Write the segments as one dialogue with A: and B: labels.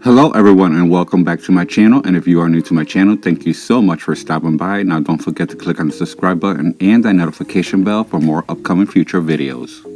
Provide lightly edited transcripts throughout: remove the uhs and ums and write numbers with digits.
A: Hello everyone and welcome back to my channel, and if you are new to my channel, thank you so much for stopping by. Now don't forget to click on the subscribe button and the notification bell for more upcoming future videos.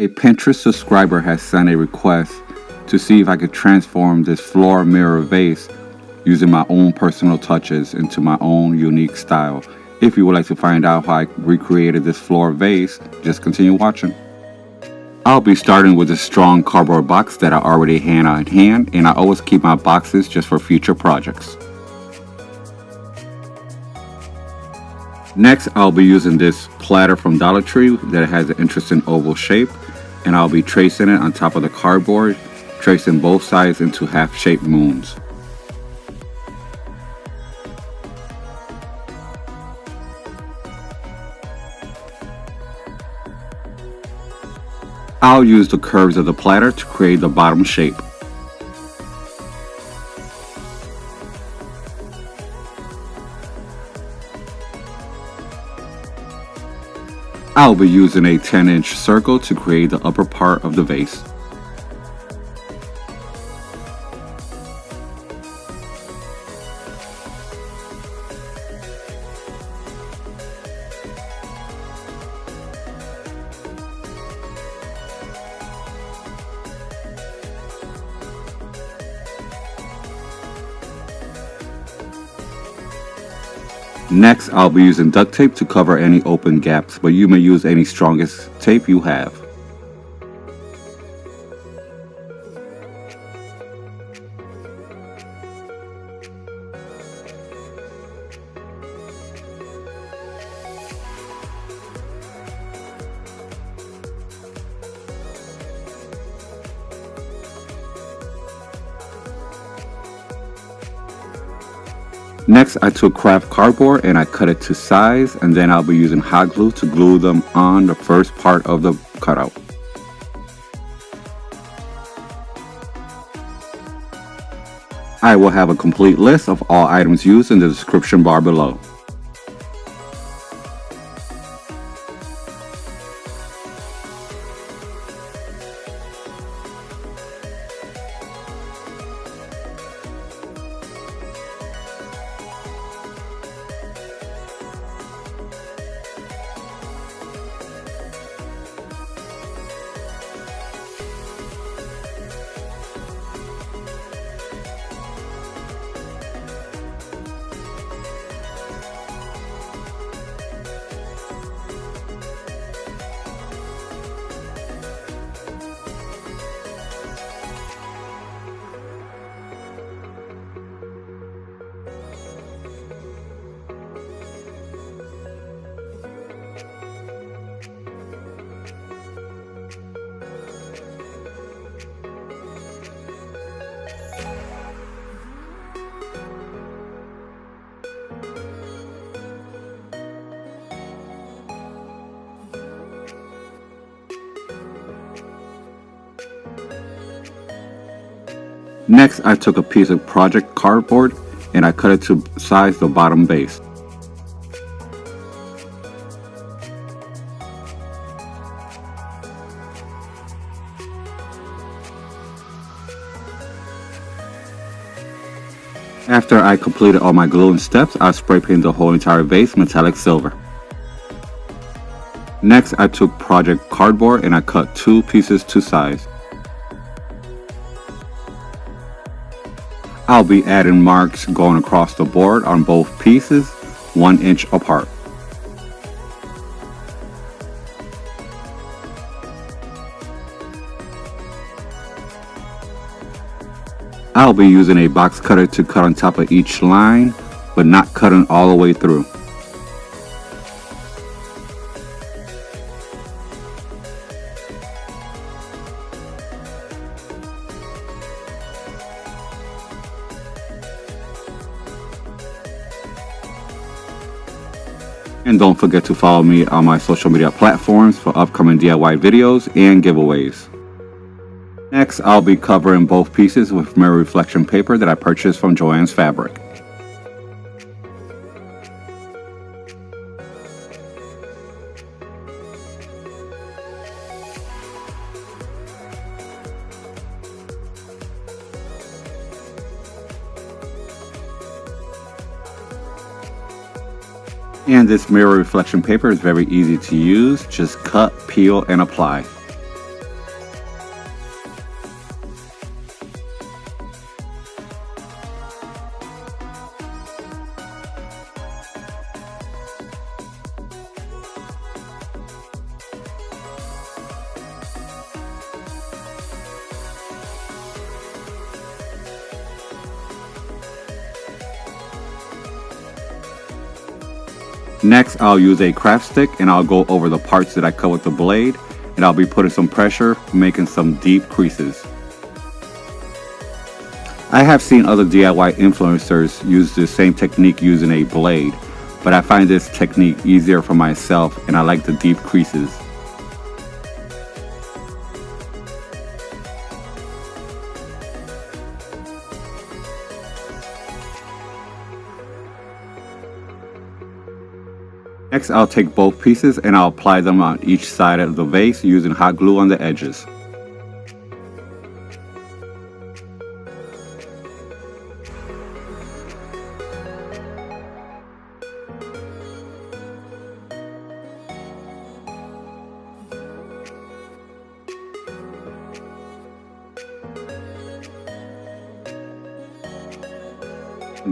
A: A Pinterest subscriber has sent a request to see if I could transform this floor mirror vase using my own personal touches into my own unique style. If you would like to find out how I recreated this floor vase, just continue watching. I'll be starting with a strong cardboard box that I already had on hand, and I always keep my boxes just for future projects. Next, I'll be using this platter from Dollar Tree that has an interesting oval shape, and I'll be tracing it on top of the cardboard, tracing both sides into half-shaped moons. I'll use the curves of the platter to create the bottom shape. I'll be using a 10-inch circle to create the upper part of the vase. Next, I'll be using duct tape to cover any open gaps, but you may use any strongest tape you have. Next, I took craft cardboard and I cut it to size, and then I'll be using hot glue to glue them on the first part of the cutout. I will have a complete list of all items used in the description bar below. Next, I took a piece of project cardboard and I cut it to size the bottom base. After I completed all my gluing steps, I spray painted the whole entire vase metallic silver. Next, I took project cardboard and I cut 2 pieces to size. I'll be adding marks going across the board on both pieces, 1 inch apart. I'll be using a box cutter to cut on top of each line, but not cutting all the way through. And don't forget to follow me on my social media platforms for upcoming DIY videos and giveaways. Next, I'll be covering both pieces with mirror reflection paper that I purchased from Joann's Fabric. And this mirror reflection paper is very easy to use. Just cut, peel, and apply. Next, I'll use a craft stick and I'll go over the parts that I cut with the blade, and I'll be putting some pressure, making some deep creases. I have seen other DIY influencers use the same technique using a blade, but I find this technique easier for myself and I like the deep creases. Next, I'll take both pieces and I'll apply them on each side of the vase using hot glue on the edges.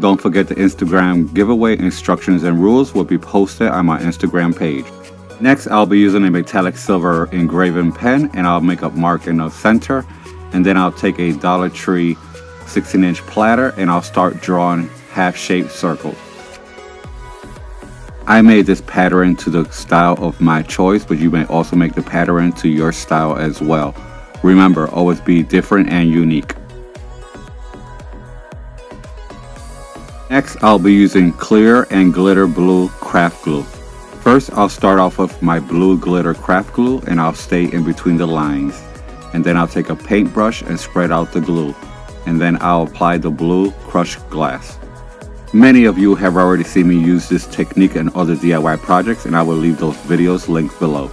A: Don't forget the Instagram giveaway instructions and rules will be posted on my Instagram page. Next, I'll be using a metallic silver engraving pen and I'll make a mark in the center, and then I'll take a Dollar Tree 16-inch platter and I'll start drawing half-shaped circles. I made this pattern to the style of my choice, but you may also make the pattern to your style as well. Remember, always be different and unique. Next, I'll be using clear and glitter blue craft glue. First, I'll start off with my blue glitter craft glue and I'll stay in between the lines. And then I'll take a paintbrush and spread out the glue. And then I'll apply the blue crushed glass. Many of you have already seen me use this technique in other DIY projects, and I will leave those videos linked below.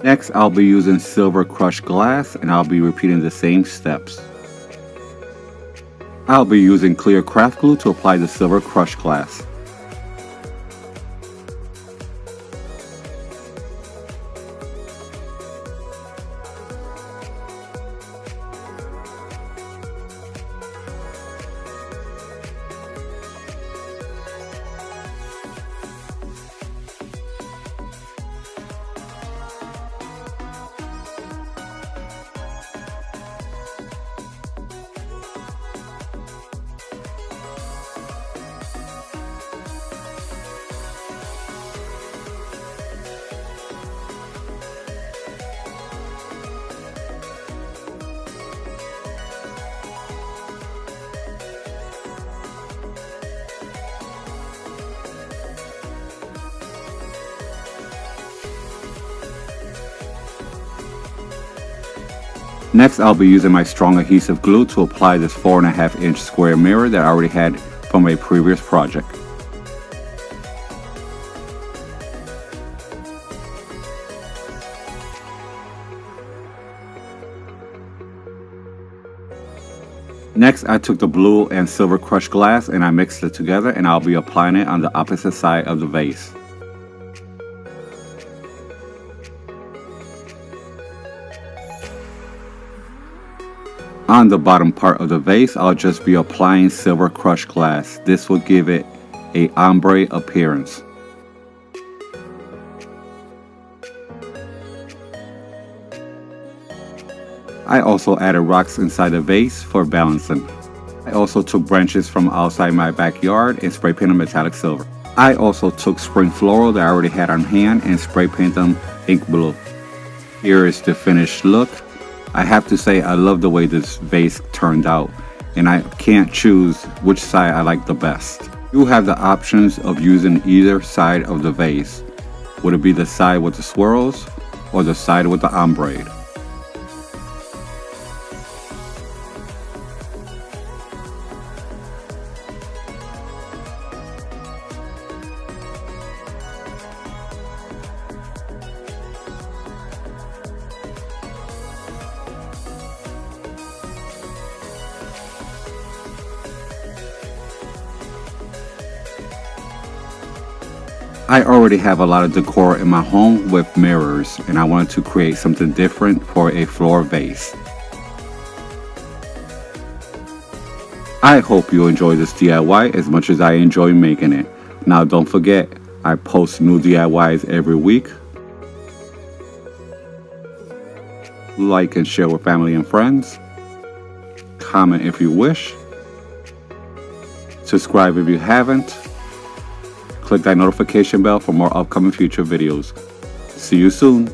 A: Next, I'll be using silver crushed glass and I'll be repeating the same steps. I'll be using clear craft glue to apply the silver crushed glass. Next, I'll be using my strong adhesive glue to apply this 4.5-inch square mirror that I already had from a previous project. Next, I took the blue and silver crushed glass and I mixed it together, and I'll be applying it on the opposite side of the vase. On the bottom part of the vase, I'll just be applying silver crushed glass. This will give it an ombre appearance. I also added rocks inside the vase for balancing. I also took branches from outside my backyard and spray painted metallic silver. I also took spring floral that I already had on hand and spray painted them ink blue. Here is the finished look. I have to say I love the way this vase turned out, and I can't choose which side I like the best. You have the options of using either side of the vase. Would it be the side with the swirls or the side with the ombre? I already have a lot of decor in my home with mirrors, and I wanted to create something different for a floor vase. I hope you enjoy this DIY as much as I enjoy making it. Now don't forget, I post new DIYs every week. Like and share with family and friends. Comment if you wish. Subscribe if you haven't. Click that notification bell for more upcoming future videos. See you soon.